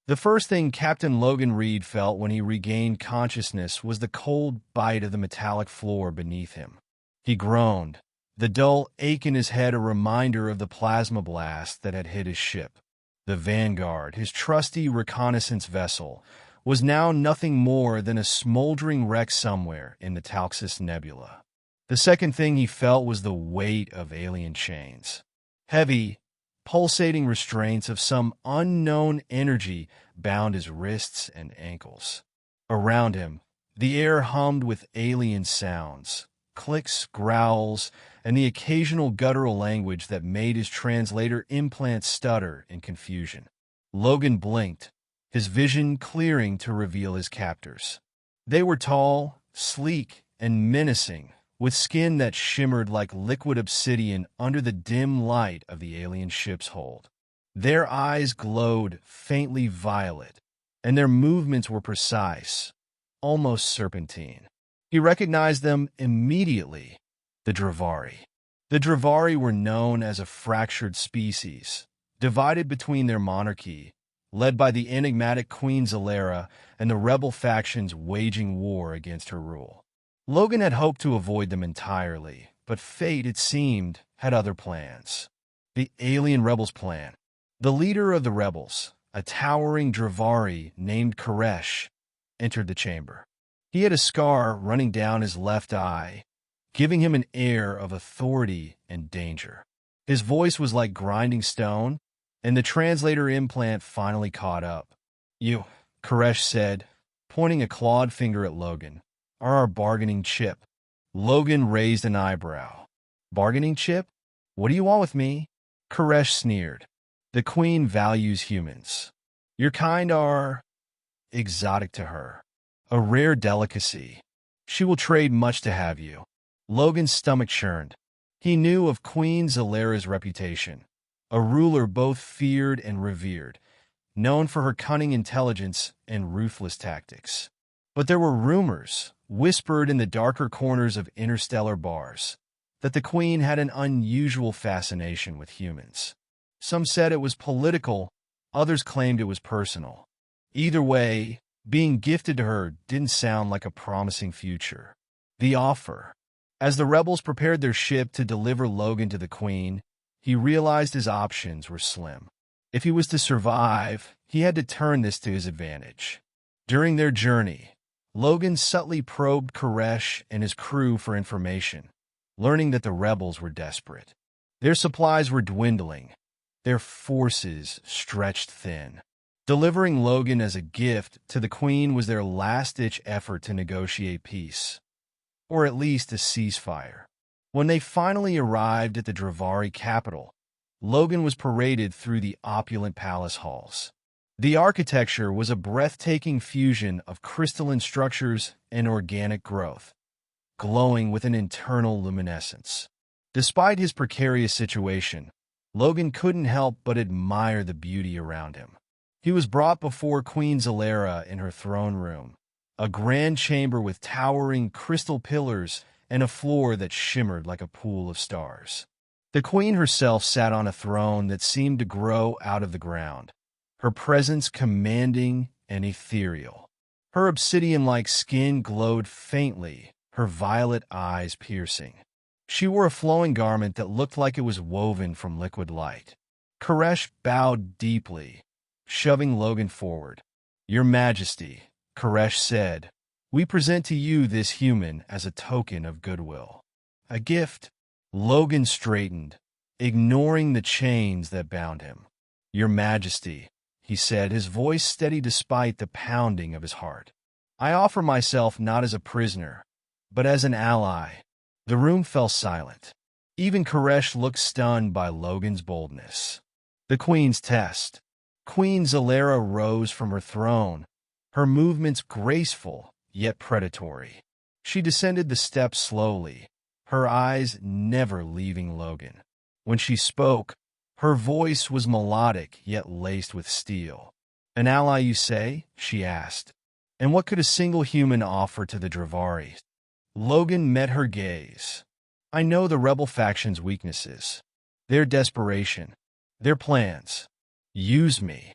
The first thing Captain Logan Reed felt when he regained consciousness was the cold bite of the metallic floor beneath him. He groaned, the dull ache in his head a reminder of the plasma blast that had hit his ship. The Vanguard, his trusty reconnaissance vessel, was now nothing more than a smoldering wreck somewhere in the Talxus Nebula. The second thing he felt was the weight of alien chains. Heavy, pulsating restraints of some unknown energy bound his wrists and ankles. Around him, the air hummed with alien sounds, clicks, growls, and the occasional guttural language that made his translator implant stutter in confusion. Logan blinked, his vision clearing to reveal his captors. They were tall, sleek, and menacing, with skin that shimmered like liquid obsidian under the dim light of the alien ship's hold. Their eyes glowed faintly violet, and their movements were precise, almost serpentine. He recognized them immediately, the Dravari. The Dravari were known as a fractured species, divided between their monarchy, led by the enigmatic Queen Zelara, and the rebel factions waging war against her rule. Logan had hoped to avoid them entirely, but fate, it seemed, had other plans. The alien rebels' plan. The leader of the rebels, a towering Dravari named Koresh, entered the chamber. He had a scar running down his left eye, giving him an air of authority and danger. His voice was like grinding stone, and the translator implant finally caught up. "You," Koresh said, pointing a clawed finger at Logan, "are our bargaining chip." Logan raised an eyebrow. "Bargaining chip? What do you want with me?" Koresh sneered. "The Queen values humans. Your kind are exotic to her, a rare delicacy. She will trade much to have you." Logan's stomach churned. He knew of Queen Zelara's reputation, a ruler both feared and revered, known for her cunning intelligence and ruthless tactics. But there were rumors, whispered in the darker corners of interstellar bars, that the Queen had an unusual fascination with humans. Some said it was political, others claimed it was personal. Either way, being gifted to her didn't sound like a promising future. The offer. As the rebels prepared their ship to deliver Logan to the Queen, he realized his options were slim. If he was to survive, he had to turn this to his advantage. During their journey, Logan subtly probed Koresh and his crew for information, learning that the rebels were desperate. Their supplies were dwindling, their forces stretched thin. Delivering Logan as a gift to the Queen was their last-ditch effort to negotiate peace, or at least a ceasefire. When they finally arrived at the Dravari capital, Logan was paraded through the opulent palace halls. The architecture was a breathtaking fusion of crystalline structures and organic growth, glowing with an internal luminescence. Despite his precarious situation, Logan couldn't help but admire the beauty around him. He was brought before Queen Zelara in her throne room, a grand chamber with towering crystal pillars and a floor that shimmered like a pool of stars. The Queen herself sat on a throne that seemed to grow out of the ground, her presence commanding and ethereal. Her obsidian-like skin glowed faintly, her violet eyes piercing. She wore a flowing garment that looked like it was woven from liquid light. Koresh bowed deeply, shoving Logan forward. "Your Majesty," Koresh said, "we present to you this human as a token of goodwill." "A gift?" Logan straightened, ignoring the chains that bound him. "Your Majesty," he said, his voice steady despite the pounding of his heart, "I offer myself not as a prisoner, but as an ally." The room fell silent. Even Koresh looked stunned by Logan's boldness. The Queen's test. Queen Zelara rose from her throne, her movements graceful yet predatory. She descended the steps slowly, her eyes never leaving Logan. When she spoke, her voice was melodic yet laced with steel. "An ally, you say?" she asked. "And what could a single human offer to the Dravari?" Logan met her gaze. "I know the rebel faction's weaknesses, their desperation, their plans. Use me.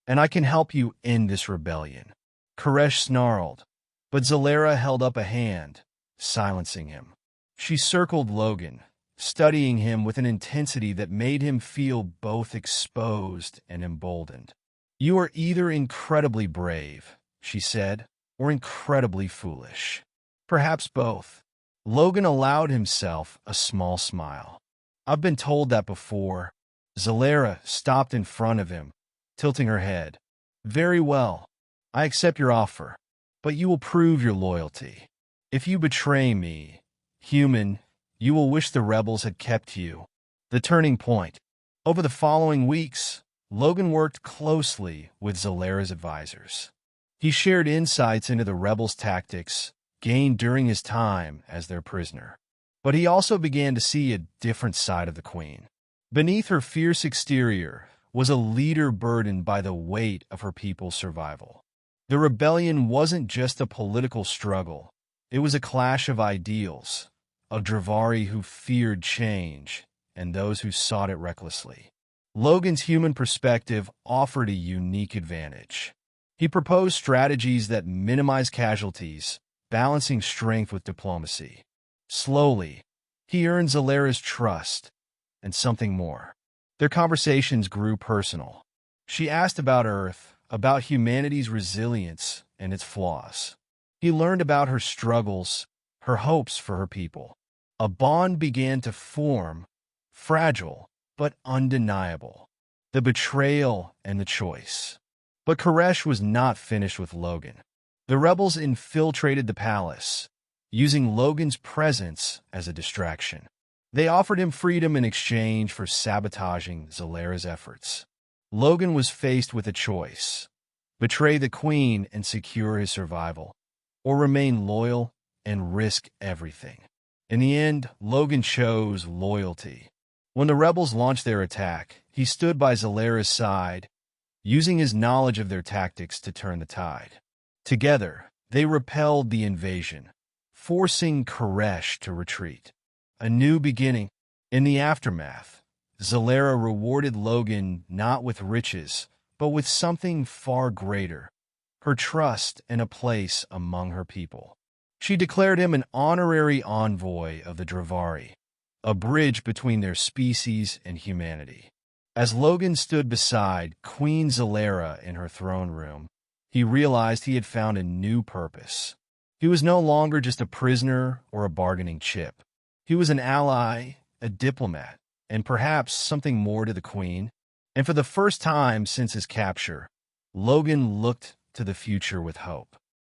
and I can help you end this rebellion." Koresh snarled, but Zelara held up a hand, silencing him. She circled Logan, studying him with an intensity that made him feel both exposed and emboldened. "You are either incredibly brave," she said, "or incredibly foolish. Perhaps both." Logan allowed himself a small smile. "I've been told that before." Zelara stopped in front of him, tilting her head. "Very well. I accept your offer, but you will prove your loyalty. If you betray me, human, you will wish the rebels had kept you." The turning point. Over the following weeks, Logan worked closely with Zelara's advisors. He shared insights into the rebels' tactics gained during his time as their prisoner. But he also began to see a different side of the queen. Beneath her fierce exterior was a leader burdened by the weight of her people's survival. The rebellion wasn't just a political struggle. It was a clash of ideals, of Dravari who feared change and those who sought it recklessly. Logan's human perspective offered a unique advantage. He proposed strategies that minimize casualties, balancing strength with diplomacy. Slowly, he earned Zelara's trust and something more. Their conversations grew personal. She asked about Earth, about humanity's resilience and its flaws. He learned about her struggles, her hopes for her people. A bond began to form, fragile but undeniable. The betrayal and the choice. But Koresh was not finished with Logan. The rebels infiltrated the palace, using Logan's presence as a distraction. They offered him freedom in exchange for sabotaging Zelara's efforts. Logan was faced with a choice: betray the queen and secure his survival, or remain loyal and risk everything. In the end, Logan chose loyalty. When the rebels launched their attack, he stood by Zelara's side, using his knowledge of their tactics to turn the tide. Together, they repelled the invasion, forcing Koresh to retreat. A new beginning. In the aftermath, Zelara rewarded Logan not with riches, but with something far greater: her trust and a place among her people. She declared him an honorary envoy of the Dravari, a bridge between their species and humanity. As Logan stood beside Queen Zelara in her throne room, he realized he had found a new purpose. He was no longer just a prisoner or a bargaining chip. He was an ally, a diplomat, and perhaps something more to the queen. And for the first time since his capture, Logan looked to the future with hope.